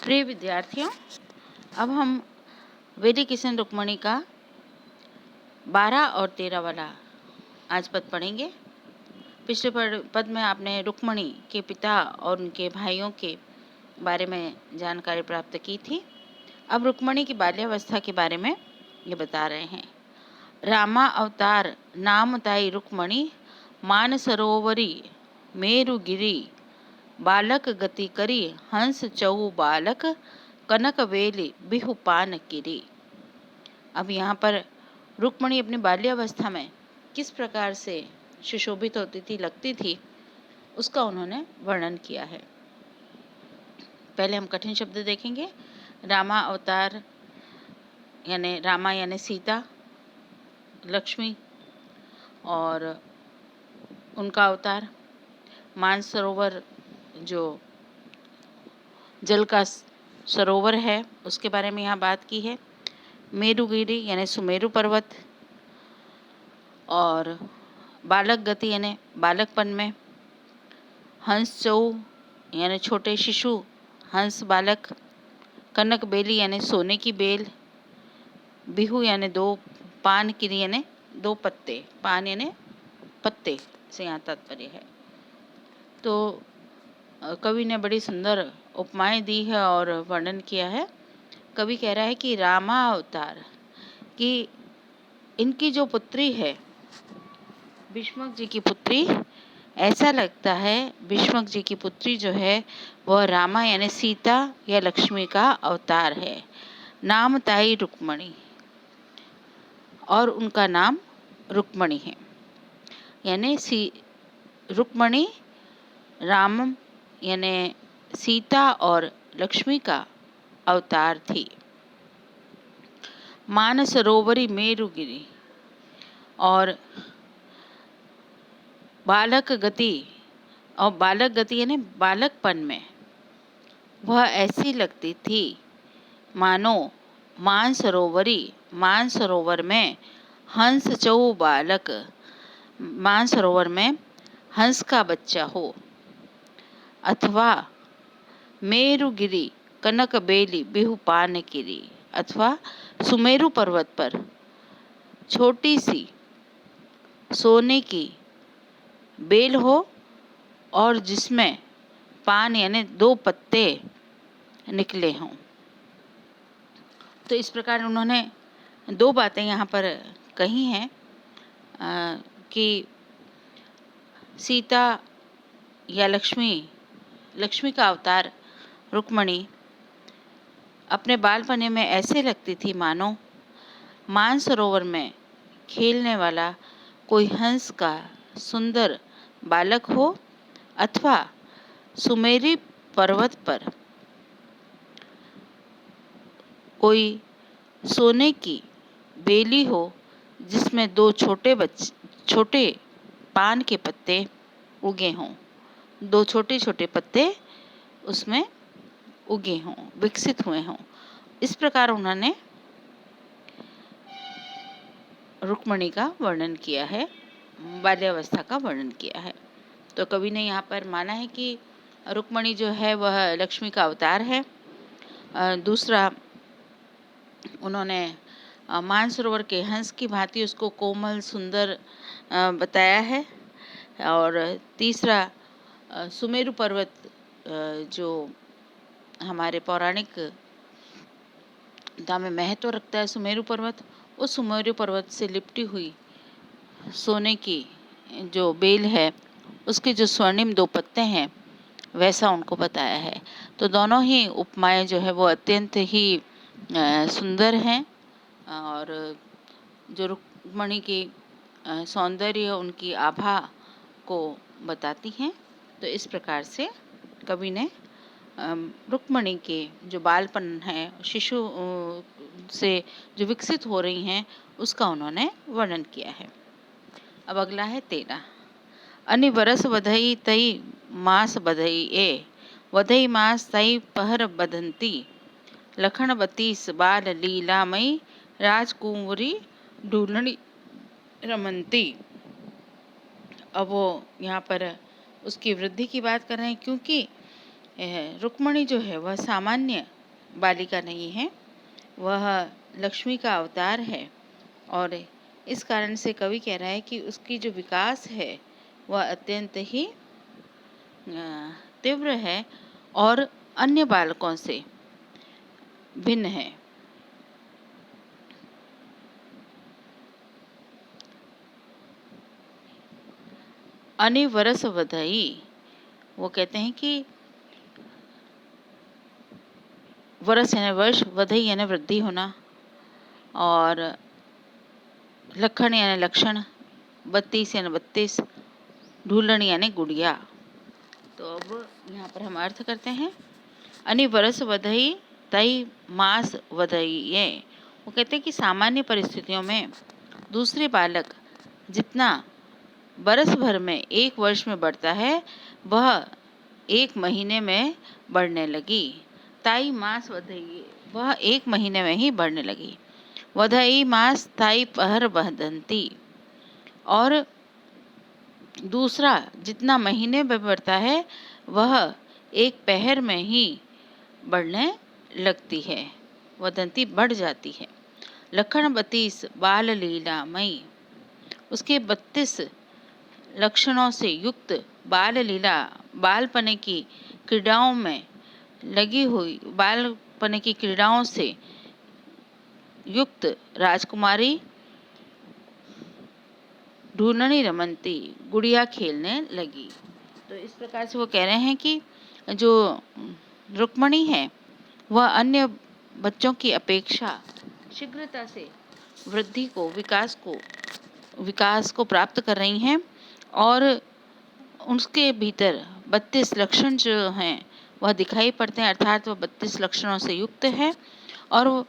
प्रिय विद्यार्थियों, अब हम वेदी किशन रुक्मणी का 12 और 13 वाला आज पद पढ़ेंगे। पिछले पद में आपने रुक्मणी के पिता और उनके भाइयों के बारे में जानकारी प्राप्त की थी। अब रुक्मणी की बाल्यावस्था के बारे में ये बता रहे हैं। रामा अवतार नाम ताई रुक्मणी मानसरोवरी मेरुगिरी बालक गति करी हंस चऊ बालक कनक वेली बिहु पान किरी। अब यहाँ पर रुक्मणी अपनी बाल्यावस्था में किस प्रकार से सुशोभित होती थी, लगती थी, उसका उन्होंने वर्णन किया है। पहले हम कठिन शब्द देखेंगे। रामा अवतार यानी रामा यानी सीता, लक्ष्मी और उनका अवतार, मानसरोवर जो जल का सरोवर है उसके बारे में यहाँ बात की है। मेरुगिरी यानी सुमेरु पर्वत, और बालक गति यानी बालकपन में, हंस चऊ यानी छोटे शिशु हंस बालक, कनक बेली यानी सोने की बेल, बिहू यानी दो, पान किरी यानी दो पत्ते, पान यानी पत्ते से यहाँ तात्पर्य है। तो कवि ने बड़ी सुंदर उपमाएं दी है और वर्णन किया है। कवि कह रहा है कि रामा अवतार कि इनकी जो पुत्री है, भीष्मक जी की पुत्री, ऐसा लगता है भीष्मक जी की पुत्री जो है वह रामा यानी सीता या लक्ष्मी का अवतार है। नाम ताई रुक्मणी, और उनका नाम रुक्मणी है, यानी रुक्मणी राम यानी सीता और लक्ष्मी का अवतार थी। मानसरोवरी मेरुगिरी, और बालक गति, और बालक गति यानी बालकपन में वह ऐसी लगती थी मानो मानसरोवर में हंस चऊ बालक, मानसरोवर में हंस का बच्चा हो, अथवा मेरुगिरी कनक बेली बिहु पान किरी, अथवा सुमेरु पर्वत पर छोटी सी सोने की बेल हो और जिसमें पान यानी दो पत्ते निकले हों। तो इस प्रकार उन्होंने दो बातें यहाँ पर कही हैं कि सीता या लक्ष्मी का अवतार रुक्मणी अपने बालपने में ऐसे लगती थी मानो मानसरोवर में खेलने वाला कोई हंस का सुंदर बालक हो, अथवा सुमेरी पर्वत पर कोई सोने की बेली हो जिसमें दो छोटे पान के पत्ते उगे हों, दो छोटे छोटे पत्ते उसमें उगे हों, विकसित हुए हों। इस प्रकार उन्होंने रुक्मणी का वर्णन किया है, बाल्यावस्था का वर्णन किया है। तो कवि ने यहाँ पर माना है कि रुक्मणी जो है वह लक्ष्मी का अवतार है। दूसरा, उन्होंने मानसरोवर के हंस की भांति उसको कोमल सुंदर बताया है। और तीसरा, सुमेरु पर्वत जो हमारे पौराणिकता में महत्व रखता है, सुमेरु पर्वत, उस सुमेरु पर्वत से लिपटी हुई सोने की जो बेल है उसके जो स्वर्णिम दो पत्ते हैं वैसा उनको बताया है। तो दोनों ही उपमाएं जो है वो अत्यंत ही सुंदर हैं और जो रुक्मणी की सौंदर्य, उनकी आभा को बताती हैं। तो इस प्रकार से कवि ने रुक्मणी के जो बालपन है, शिशु से जो विकसित हो रही हैं, उसका उन्होंने वर्णन किया है। अब अगला है 13। अनि बरस वधई तई मास बधई ए, वधई मास तई पहर बधंती, लखनवती बाल लीलामयी राजकुंवरी ढूलनी रमंती। अब वो यहाँ पर उसकी वृद्धि की बात कर रहे हैं, क्योंकि रुक्मणी जो है वह सामान्य बालिका नहीं है, वह लक्ष्मी का अवतार है। और इस कारण से कवि कह रहा है कि उसकी जो विकास है वह अत्यंत ही तीव्र है और अन्य बालकों से भिन्न है। अनिवरस वधई, वो कहते हैं कि वर्ष यानी वर्ष, वधई यानी वृद्धि होना, और लखन यानी लक्षण, 32 यानी 32, ढूलण यानी गुड़िया। तो अब यहाँ पर हम अर्थ करते हैं। अनिवरस वधई तई मास वधई ये, वो कहते हैं कि सामान्य परिस्थितियों में दूसरे बालक जितना बरस भर में 1 वर्ष में बढ़ता है, वह 1 महीने में बढ़ने लगी। ताई मास वधई, वह 1 महीने में ही बढ़ने लगी। वधई मास ताई पहर बहदंती, और दूसरा जितना महीने में बढ़ता है वह 1 पहर में ही बढ़ने लगती है, वदंती बढ़ जाती है। लखन 32 बाल लीला मई, उसके 32 लक्षणों से युक्त बाल लीला, बालपने की क्रीड़ाओं में लगी हुई, बालपने की क्रीड़ाओं से युक्त राजकुमारी ढूंढनी रमनती, गुड़िया खेलने लगी। तो इस प्रकार से वो कह रहे हैं कि जो रुक्मणी है वह अन्य बच्चों की अपेक्षा शीघ्रता से वृद्धि को, विकास को प्राप्त कर रही हैं, और उसके भीतर 32 लक्षण जो हैं वह दिखाई पड़ते हैं, अर्थात वह 32 लक्षणों से युक्त है, और वो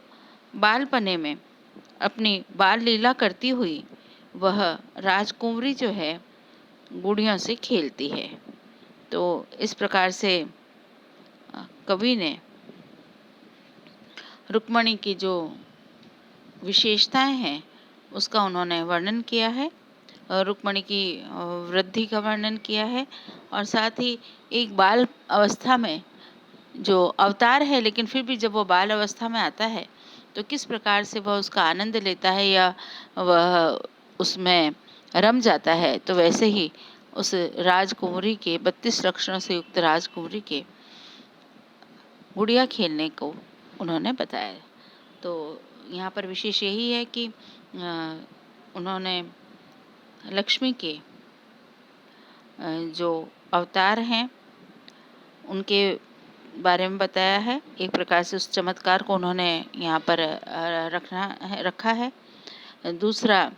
बालपने में अपनी बाल लीला करती हुई वह राजकुंवरी जो है गुड़ियों से खेलती है। तो इस प्रकार से कवि ने रुक्मणी की जो विशेषताएं हैं उसका उन्होंने वर्णन किया है, रुक्मणी की वृद्धि का वर्णन किया है, और साथ ही एक बाल अवस्था में जो अवतार है, लेकिन फिर भी जब वो बाल अवस्था में आता है तो किस प्रकार से वह उसका आनंद लेता है या वह उसमें रम जाता है। तो वैसे ही उस राजकुमारी के 32 लक्षणों से युक्त राजकुमारी के गुड़िया खेलने को उन्होंने बताया। तो यहाँ पर विशेष यही है कि उन्होंने लक्ष्मी के जो अवतार हैं उनके बारे में बताया है। एक प्रकार से उस चमत्कार को उन्होंने यहाँ पर रखा है। दूसरा,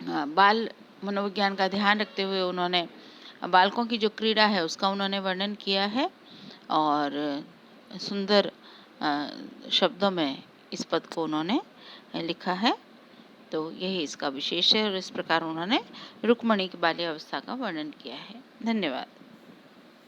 बाल मनोविज्ञान का ध्यान रखते हुए उन्होंने बालकों की जो क्रीड़ा है उसका उन्होंने वर्णन किया है, और सुंदर शब्दों में इस पद को उन्होंने लिखा है। तो यही इसका विशेष है, और इस प्रकार उन्होंने रुक्मणी की बाल्यावस्था का वर्णन किया है। धन्यवाद।